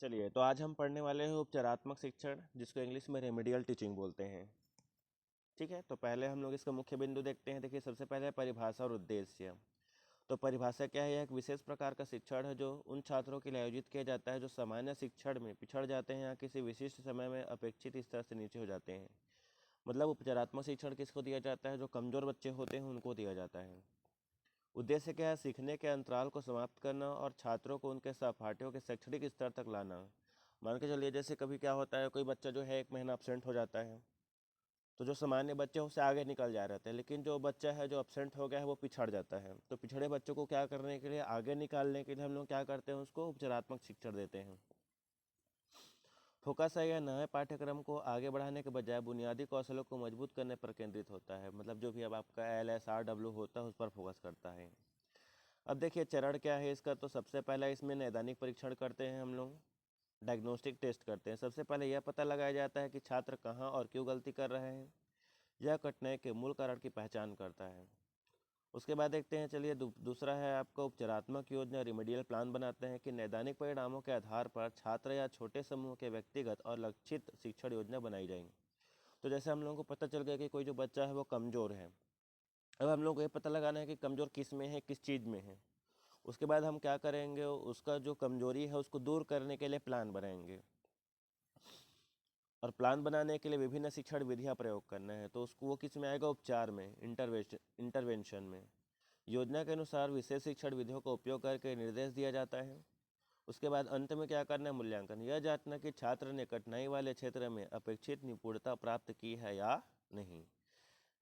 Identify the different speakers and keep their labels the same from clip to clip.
Speaker 1: चलिए, तो आज हम पढ़ने वाले हैं उपचारात्मक शिक्षण, जिसको इंग्लिश में रेमेडियल टीचिंग बोलते हैं। ठीक है, तो पहले हम लोग इसका मुख्य बिंदु देखते हैं। देखिए, सबसे पहले है परिभाषा और उद्देश्य। तो परिभाषा क्या है? यह एक विशेष प्रकार का शिक्षण है जो उन छात्रों के लिए आयोजित किया जाता है जो सामान्य शिक्षण में पिछड़ जाते हैं या किसी विशिष्ट समय में अपेक्षित स्तर से नीचे हो जाते हैं। मतलब उपचारात्मक शिक्षण किसको दिया जाता है? जो कमज़ोर बच्चे होते हैं उनको दिया जाता है। उद्देश्य क्या है? सीखने के अंतराल को समाप्त करना और छात्रों को उनके सहपाठियों के शैक्षणिक स्तर तक लाना। मान के चलिए, जैसे कभी क्या होता है, कोई बच्चा जो है 1 महीना अपसेंट हो जाता है, तो जो सामान्य बच्चे हैं उससे आगे निकल जा रहे थे, लेकिन जो बच्चा है जो अपसेंट हो गया है वो पिछड़ जाता है। तो पिछड़े बच्चों को क्या करने के लिए, आगे निकालने के लिए हम लोग क्या करते हैं, उसको उपचारात्मक शिक्षण देते हैं। फोकस है यह नए पाठ्यक्रम को आगे बढ़ाने के बजाय बुनियादी कौशलों को मजबूत करने पर केंद्रित होता है। मतलब जो भी अब आपका LSRW होता है उस पर फोकस करता है। अब देखिए, चरण क्या है इसका। तो सबसे पहला इसमें नैदानिक परीक्षण करते हैं हम लोग, डायग्नोस्टिक टेस्ट करते हैं। सबसे पहले यह पता लगाया जाता है कि छात्र कहाँ और क्यों गलती कर रहे हैं। यह कठिनाई के मूल कारण की पहचान करता है। उसके बाद देखते हैं, चलिए दूसरा है आपका उपचारात्मक योजना, रिमेडियल प्लान बनाते हैं कि नैदानिक परिणामों के आधार पर छात्र या छोटे समूह के व्यक्तिगत और लक्षित शिक्षण योजना बनाई जाएंगी। तो जैसे हम लोगों को पता चल गया कि कोई जो बच्चा है वो कमज़ोर है, अब हम लोग को ये पता लगाना है कि कमज़ोर किस में है, किस चीज़ में है। उसके बाद हम क्या करेंगे, उसका जो कमजोरी है उसको दूर करने के लिए प्लान बनाएंगे। और प्लान बनाने के लिए विभिन्न शिक्षण विधियां प्रयोग करना है। तो उसको वो किस में आएगा? उपचार में, इंटरवेंशन में। योजना के अनुसार विशेष शिक्षण विधियों का उपयोग करके निर्देश दिया जाता है। उसके बाद अंत में क्या करना है? मूल्यांकन। यह जांचना कि छात्र ने कठिनाई वाले क्षेत्र में अपेक्षित निपुणता प्राप्त की है या नहीं,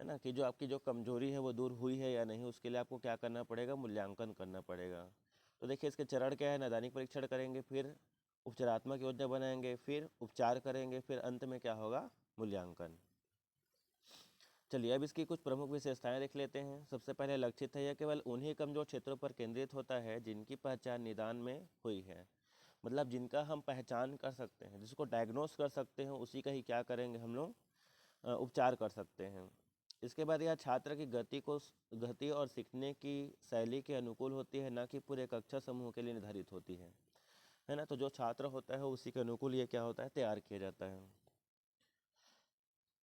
Speaker 1: है ना, कि जो आपकी जो कमजोरी है वो दूर हुई है या नहीं। उसके लिए आपको क्या करना पड़ेगा? मूल्यांकन करना पड़ेगा। तो देखिए, इसके चरण क्या है? नैदानिक परीक्षण करेंगे, फिर उपचारात्मक योजना बनाएंगे, फिर उपचार करेंगे, फिर अंत में क्या होगा? मूल्यांकन। चलिए, अब इसकी कुछ प्रमुख विशेषताएं देख लेते हैं। सबसे पहले लक्षित है। यह केवल उन्हीं कमजोर क्षेत्रों पर केंद्रित होता है जिनकी पहचान निदान में हुई है। मतलब जिनका हम पहचान कर सकते हैं, जिसको डायग्नोस कर सकते हैं, उसी का ही क्या करेंगे हम लोग? उपचार कर सकते हैं। इसके बाद यह छात्र की गति और सीखने की शैली के अनुकूल होती है, ना कि पूरे कक्षा समूह के लिए निर्धारित होती है ना। तो जो छात्र होता है उसी के अनुकूल ये क्या होता है? तैयार किया जाता है।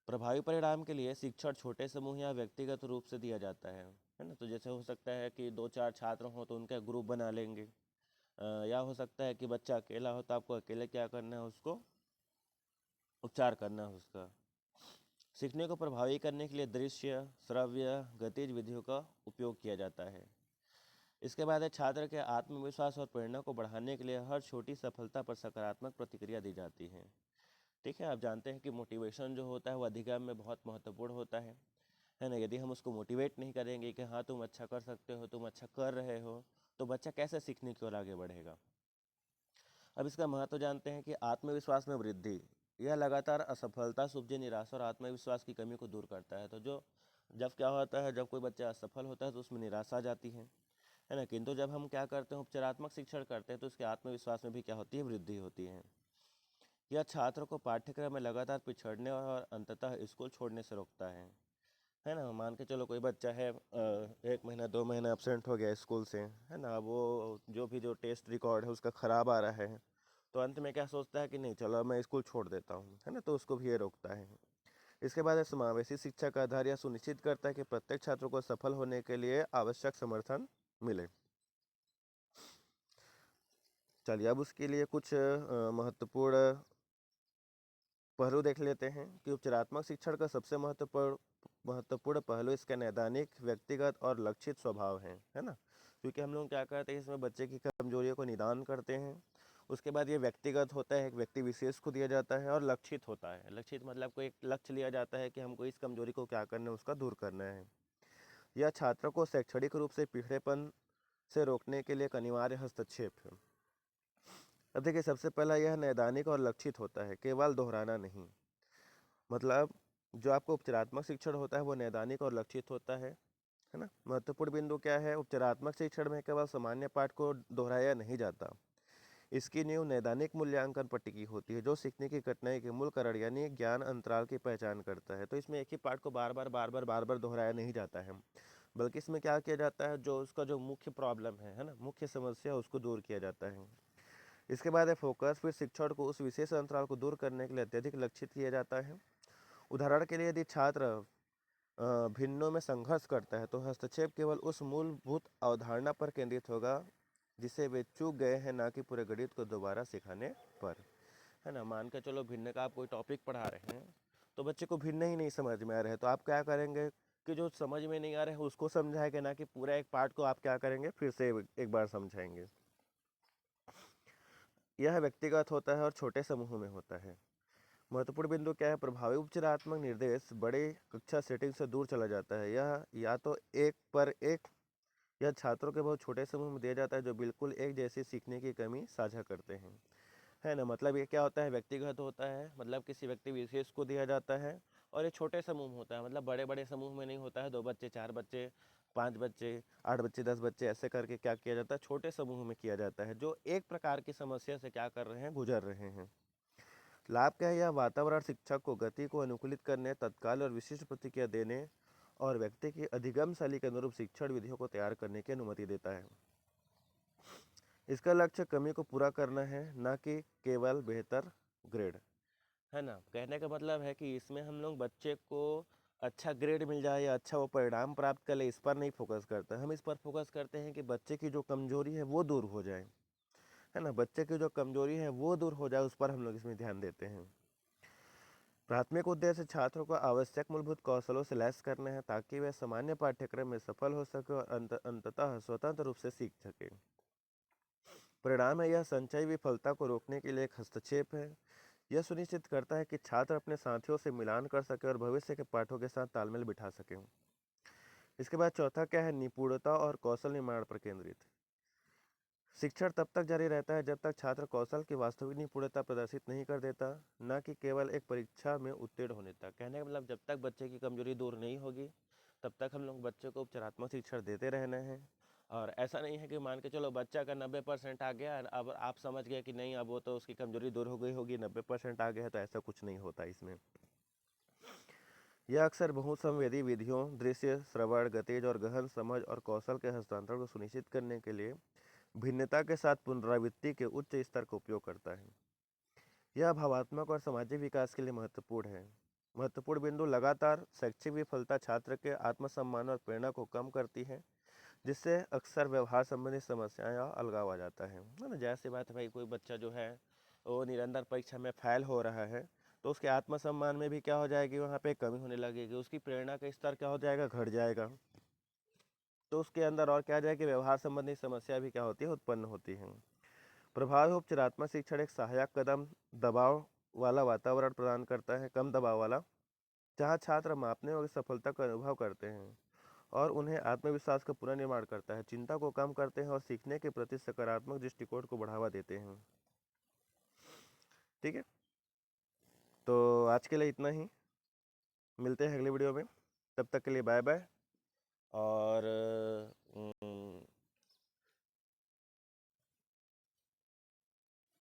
Speaker 1: प्रभावी परिणाम के लिए शिक्षण छोटे समूह या व्यक्तिगत रूप से दिया जाता है ना। तो जैसे हो सकता है कि 2-4 छात्र हों तो उनका ग्रुप बना लेंगे, या हो सकता है कि बच्चा अकेला हो तो आपको अकेले क्या करना है? उसको उपचार करना है उसका। सीखने को प्रभावी करने के लिए दृश्य, श्रव्य, गतिज विधियों का उपयोग किया जाता है। इसके बाद है छात्र के आत्मविश्वास और प्रेरणा को बढ़ाने के लिए हर छोटी सफलता पर सकारात्मक प्रतिक्रिया दी जाती है। ठीक है, आप जानते हैं कि मोटिवेशन जो होता है वो अधिगम में बहुत महत्वपूर्ण होता है ना। यदि हम उसको मोटिवेट नहीं करेंगे कि हाँ तुम अच्छा कर सकते हो, तुम अच्छा कर रहे हो, तो बच्चा कैसे सीखने की ओर आगे बढ़ेगा। अब इसका महत्व जानते हैं कि आत्मविश्वास में वृद्धि, यह लगातार असफलता, सुबह निराशा और आत्मविश्वास की कमी को दूर करता है। तो जो जब क्या होता है, जब कोई बच्चा असफल होता है तो उसमें निराशा आ जाती है ना। किंतु जब हम क्या करते हैं, उपचारात्मक शिक्षण करते हैं, तो उसके आत्मविश्वास में भी क्या होती है? वृद्धि होती है। यह छात्र को पाठ्यक्रम में लगातार पिछड़ने और अंततः स्कूल छोड़ने से रोकता है ना। मान के चलो कोई बच्चा है 1 महीना 2 महीना एबसेंट हो गया स्कूल से, है ना। वो जो भी जो टेस्ट रिकॉर्ड है उसका ख़राब आ रहा है, तो अंत में क्या सोचता है कि नहीं, चलो अब मैं स्कूल छोड़ देता हूँ, है ना। तो उसको भी ये रोकता है। इसके बाद है समावेशी शिक्षा का आधार, यह सुनिश्चित करता है कि प्रत्येक छात्र को सफल होने के लिए आवश्यक समर्थन मिले। चलिए, अब उसके लिए कुछ महत्वपूर्ण पहलू देख लेते हैं कि उपचारात्मक शिक्षण का सबसे महत्वपूर्ण पहलू इसका नैदानिक, व्यक्तिगत और लक्षित स्वभाव है ना। क्योंकि हम लोग क्या करते हैं, इसमें बच्चे की कमजोरियों को निदान करते हैं। उसके बाद ये व्यक्तिगत होता है, एक व्यक्ति विशेष को दिया जाता है, और लक्षित होता है। लक्षित मतलब कोई एक लक्ष्य लिया जाता है कि हमको इस कमजोरी को क्या करना है, उसका दूर करना है। यह छात्रों को शैक्षणिक रूप से पिछड़ेपन से रोकने के लिए एक अनिवार्य हस्तक्षेप है। अब देखिए, सबसे पहला यह नैदानिक और लक्षित होता है, केवल दोहराना नहीं। मतलब जो आपको उपचारात्मक शिक्षण होता है वो नैदानिक और लक्षित होता है ना। महत्वपूर्ण बिंदु क्या है? उपचारात्मक शिक्षण में केवल सामान्य पाठ को दोहराया नहीं जाता, इसकी नींव नैदानिक मूल्यांकन पर टिकी होती है, जो सीखने की कठिनाई के मूल कारण यानी ज्ञान अंतराल की पहचान करता है। तो इसमें एक ही पाठ को बार बार दोहराया नहीं जाता है, बल्कि इसमें क्या किया जाता है, जो उसका जो मुख्य प्रॉब्लम है ना, मुख्य समस्या, उसको दूर किया जाता है। इसके बाद है फोकस। फिर शिक्षण को उस विशेष अंतराल को दूर करने के लिए अत्यधिक लक्षित किया जाता है। उदाहरण के लिए यदि छात्र भिन्नों में संघर्ष करता है तो हस्तक्षेप केवल उस मूलभूत अवधारणा पर केंद्रित होगा जिसे वे चूक गए हैं, ना कि पूरे गणित को दोबारा सिखाने पर, है ना। मान के चलो भिन्न का आप कोई टॉपिक पढ़ा रहे हैं तो बच्चे को भिन्न ही नहीं समझ में आ रहा है, तो आप क्या करेंगे कि जो समझ में नहीं आ रहा है उसको समझाएंगे, ना कि पूरा एक पार्ट को आप क्या करेंगे फिर से एक बार समझाएंगे। यह व्यक्तिगत होता है और छोटे समूह में होता है। महत्वपूर्ण बिंदु क्या है? प्रभावी उपचारात्मक निर्देश बड़े कक्षा सेटिंग से दूर चला जाता है। यह या तो एक पर एक या छात्रों के बहुत छोटे समूह में दिया जाता है जो बिल्कुल एक जैसी सीखने की कमी साझा करते हैं, है ना। मतलब ये क्या होता है? व्यक्तिगत होता है, मतलब किसी व्यक्ति विशेष को दिया जाता है। और ये छोटे समूह होता है, मतलब बड़े बड़े समूह में नहीं होता है, 2 बच्चे 4 बच्चे 5 बच्चे 8 बच्चे 10 बच्चे ऐसे करके क्या किया जाता है, छोटे समूह में किया जाता है जो एक प्रकार की समस्या से क्या कर रहे हैं, गुजर रहे हैं। लाभ क्या है? यह वातावरण शिक्षक को गति को अनुकूलित करने, तत्काल और विशिष्ट प्रतिक्रिया देने और व्यक्ति की अधिगम शैली के अनुरूप शिक्षण विधियों को तैयार करने की अनुमति देता है। इसका लक्ष्य कमी को पूरा करना है, ना कि केवल बेहतर ग्रेड, है ना। कहने का मतलब है कि इसमें हम लोग बच्चे को अच्छा ग्रेड मिल जाए या अच्छा वो परिणाम प्राप्त कर ले, इस पर नहीं फोकस करते। हम इस पर फोकस करते हैं कि बच्चे की जो कमजोरी है वो दूर हो जाए, है ना। बच्चे की जो कमजोरी है वो दूर हो जाए, उस पर हम लोग इसमें ध्यान देते हैं। प्राथमिक उद्देश्य छात्रों को आवश्यक मूलभूत कौशलों से लैस करना है ताकि वे सामान्य पाठ्यक्रम में सफल हो सके और अंततः स्वतंत्र रूप से सीख सके। परिणाम है यह संचयी विफलता को रोकने के लिए एक हस्तक्षेप है। यह सुनिश्चित करता है कि छात्र अपने साथियों से मिलान कर सके और भविष्य के पाठों के साथ तालमेल बिठा सके। इसके बाद चौथा क्या है? निपुणता और कौशल निर्माण पर केंद्रित। शिक्षण तब तक जारी रहता है जब तक छात्र कौशल की वास्तविक निपुणता प्रदर्शित नहीं कर देता, न कि केवल एक परीक्षा में उत्तीर्ण होने तक। कहने का मतलब जब तक बच्चे की कमजोरी दूर नहीं होगी तब तक हम लोग बच्चे को उपचारात्मक शिक्षण देते रहना है। और ऐसा नहीं है कि मान के चलो बच्चा का 90% आ गया, अब आप समझ गए कि नहीं अब वो तो उसकी कमजोरी दूर हो गई होगी, 90% आ गया है, तो ऐसा कुछ नहीं होता इसमें। यह अक्सर बहुसंवेदी विधियों, दृश्य, श्रवण, गतिज और गहन समझ और कौशल के हस्तांतरण को सुनिश्चित करने के लिए भिन्नता के साथ पुनरावृत्ति के उच्च स्तर का उपयोग करता है। यह भावात्मक और सामाजिक विकास के लिए महत्वपूर्ण है। महत्वपूर्ण बिंदु: लगातार शैक्षिक विफलता छात्र के आत्मसम्मान और प्रेरणा को कम करती है, जिससे अक्सर व्यवहार संबंधी समस्याएं या अलगाव आ जाता है ना। जैसी बात है भाई, कोई बच्चा जो है वो निरंतर परीक्षा में फेल हो रहा है तो उसके आत्मसम्मान में भी क्या हो जाएगी, वहाँ पे कमी होने लगेगी, उसकी प्रेरणा का स्तर क्या हो जाएगा, घट जाएगा। तो उसके अंदर और क्या जाए कि व्यवहार संबंधी समस्या भी क्या होती है, उत्पन्न होती है। प्रभावी उपचारात्मक शिक्षण एक सहायक कदम दबाव वाला वातावरण प्रदान करता है, कम दबाव वाला, जहाँ छात्र मापने और सफलता का अनुभव करते हैं और उन्हें आत्मविश्वास का पुनर्निर्माण करता है, चिंता को कम करते हैं और सीखने के प्रति सकारात्मक दृष्टिकोण को बढ़ावा देते हैं। ठीक है, तो आज के लिए इतना ही। मिलते हैं अगले वीडियो में, तब तक के लिए बाय बाय। और